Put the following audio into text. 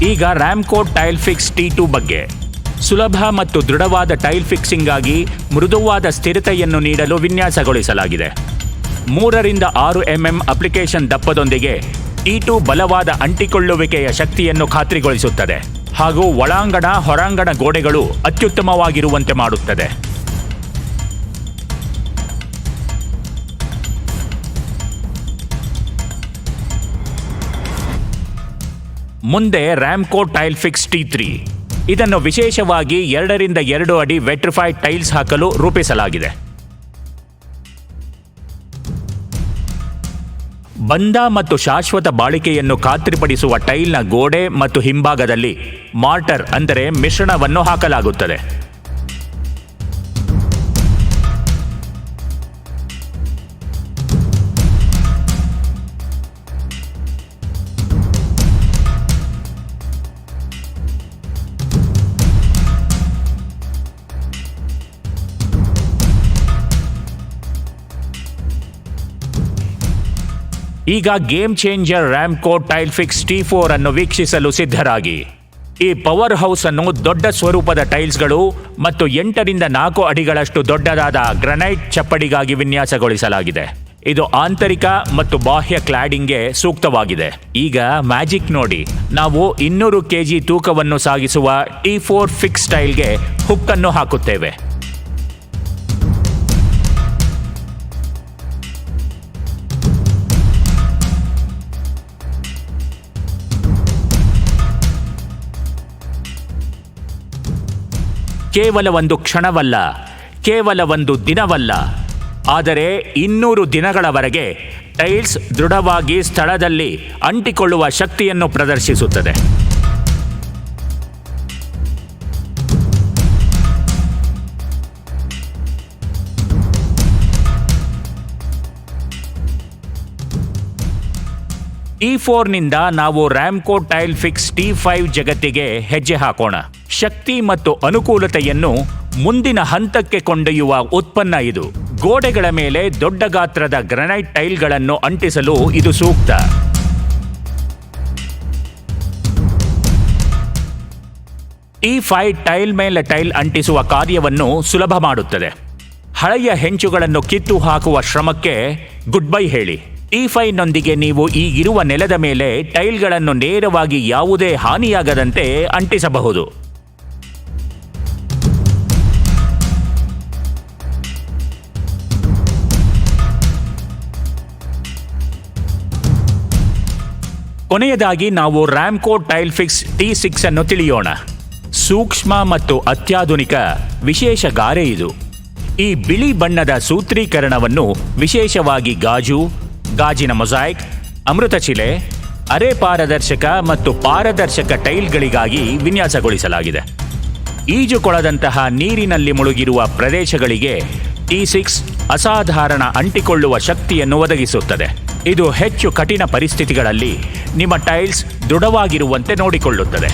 ಈಗ Ramco tile fix T2 ಬಗ್ಗೆ. ಸುಲಭ ಮತ್ತು ದೃಢವಾದ ಟೈಲ್ ಫಿಕ್ಸಿಂಗ್ ಆಗಿ ಮೃದುವಾದ ಸ್ಥಿರತೆಯನ್ನು ನೀಡಲು ವಿನ್ಯಾಸಗೊಳಿಸಲಾಗಿದೆ. 3 ರಿಂದ 6 mm ಅಪ್ಲಿಕೇಶನ್ ದಪ್ಪದೊಂದಿಗೆ T2 ಬಲವಾದ ಅಂಟಿಕೊಳ್ಳುವಿಕೆಯ ಶಕ್ತಿಯನ್ನು ಖಾತ್ರಿಗೊಳಿಸುತ್ತದೆ ಹಾಗೂ ಒಳಾಂಗಣ ಹೊರಾಂಗಣ ಗೋಡೆಗಳು ಅತ್ಯುತ್ತಮವಾಗಿರುವಂತೆ ಮಾಡುತ್ತದೆ. ಮುಂದೆ ರ್ಯಾಮ್ಕೋ ಟೈಲ್ ಫಿಕ್ಸ್ T3. ಇದನ್ನು ವಿಶೇಷವಾಗಿ 2 ರಿಂದ 2 ಅಡಿ ವೆಟ್ರಿಫೈಡ್ ಟೈಲ್ಸ್ ಹಾಕಲು ರೂಪಿಸಲಾಗಿದೆ. ಬಂಧ ಮತ್ತು ಶಾಶ್ವತ ಬಾಳಿಕೆಯನ್ನು ಖಾತ್ರಿಪಡಿಸುವ ಟೈಲ್ನ ಗೋಡೆ ಮತ್ತು ಹಿಂಭಾಗದಲ್ಲಿ ಮಾರ್ಟರ್ ಅಂದರೆ ಮಿಶ್ರಣವನ್ನು ಹಾಕಲಾಗುತ್ತದೆ. ಈಗ game changer Ramco tile fix T4 ಅನ್ನು ವೀಕ್ಷಿಸಲು ಸಿದ್ಧರಾಗಿ. ಈ ಪವರ್ ಹೌಸ್ ಅನ್ನು ದೊಡ್ಡ ಸ್ವರೂಪದ ಟೈಲ್ಸ್ಗಳು ಮತ್ತು 8 ರಿಂದ 4 ಅಡಿಗಳಷ್ಟು ದೊಡ್ಡದಾದ ಗ್ರಾನೈಟ್ ಚಪ್ಪಡಿಗಾಗಿ ವಿನ್ಯಾಸಗೊಳಿಸಲಾಗಿದೆ. ಇದು ಆಂತರಿಕ ಮತ್ತು ಬಾಹ್ಯ ಕ್ಲಾಡಿಂಗ್ಗೆ ಸೂಕ್ತವಾಗಿದೆ. ಈಗ ಮ್ಯಾಜಿಕ್ ನೋಡಿ, ನಾವು 200 kg ತೂಕವನ್ನು ಸಾಗಿಸುವ T4 ಫಿಕ್ಸ್ ಟೈಲ್ಗೆ ಹುಕ್ ಅನ್ನು ಹಾಕುತ್ತೇವೆ. ಕೇವಲ ಒಂದು ಕ್ಷಣವಲ್ಲ, ಕೇವಲ ಒಂದು ದಿನವಲ್ಲ, ಆದರೆ 200 ದಿನಗಳವರೆಗೆ ಟೈಲ್ಸ್ ದೃಢವಾಗಿ ಸ್ಥಳದಲ್ಲಿ ಅಂಟಿಕೊಳ್ಳುವ ಶಕ್ತಿಯನ್ನು ಪ್ರದರ್ಶಿಸುತ್ತದೆ. T4ನಿಂದ ನಾವು ರ್ಯಾಮ್ಕೋ ಟೈಲ್ ಫಿಕ್ಸ್ T5 ಜಗತ್ತಿಗೆ ಹೆಜ್ಜೆ ಹಾಕೋಣ. ಶಕ್ತಿ ಮತ್ತು ಅನುಕೂಲತೆಯನ್ನು ಮುಂದಿನ ಹಂತಕ್ಕೆ ಕೊಂಡೊಯ್ಯುವ ಉತ್ಪನ್ನ ಇದು. ಗೋಡೆಗಳ ಮೇಲೆ ದೊಡ್ಡ ಗಾತ್ರದ ಗ್ರಾನೈಟ್ ಟೈಲ್ಗಳನ್ನು ಅಂಟಿಸಲು ಇದು ಸೂಕ್ತ. T5 ಟೈಲ್ ಮೇಲೆ ಟೈಲ್ ಅಂಟಿಸುವ ಕಾರ್ಯವನ್ನು ಸುಲಭ ಮಾಡುತ್ತದೆ. ಹಳೆಯ ಹೆಂಚುಗಳನ್ನು ಕಿತ್ತು ಹಾಕುವ ಶ್ರಮಕ್ಕೆ ಗುಡ್ ಬೈ ಹೇಳಿ. T5ನೊಂದಿಗೆ ನೀವು ಈಗಿರುವ ನೆಲದ ಮೇಲೆ ಟೈಲ್ಗಳನ್ನು ನೇರವಾಗಿ ಯಾವುದೇ ಹಾನಿಯಾಗದಂತೆ ಅಂಟಿಸಬಹುದು. ಕೊನೆಯದಾಗಿ ನಾವು ರ್ಯಾಮ್ಕೋ ಟೈಲ್ ಫಿಕ್ಸ್ T6 ಅನ್ನು ತಿಳಿಯೋಣ. ಸೂಕ್ಷ್ಮ ಮತ್ತು ಅತ್ಯಾಧುನಿಕ ವಿಶೇಷ ಗಾರೆ ಇದು. ಈ ಬಿಳಿ ಬಣ್ಣದ ಸೂತ್ರೀಕರಣವನ್ನು ವಿಶೇಷವಾಗಿ ಗಾಜಿನ ಮೊಸಾಯಿಕ್, ಅಮೃತಶಿಲೆ, ಅರೆ ಪಾರದರ್ಶಕ ಮತ್ತು ಪಾರದರ್ಶಕ ಟೈಲ್ಗಳಿಗಾಗಿ ವಿನ್ಯಾಸಗೊಳಿಸಲಾಗಿದೆ. ಈಜುಕೊಳದಂತಹ ನೀರಿನಲ್ಲಿ ಮುಳುಗಿರುವ ಪ್ರದೇಶಗಳಿಗೆ T6 ಅಸಾಧಾರಣ ಅಂಟಿಕೊಳ್ಳುವ ಶಕ್ತಿಯನ್ನು ಒದಗಿಸುತ್ತದೆ. ಇದು ಹೆಚ್ಚು ಕಠಿಣ ಪರಿಸ್ಥಿತಿಗಳಲ್ಲಿ ನಿಮ್ಮ ಟೈಲ್ಸ್ ದೃಢವಾಗಿರುವಂತೆ ನೋಡಿಕೊಳ್ಳುತ್ತದೆ.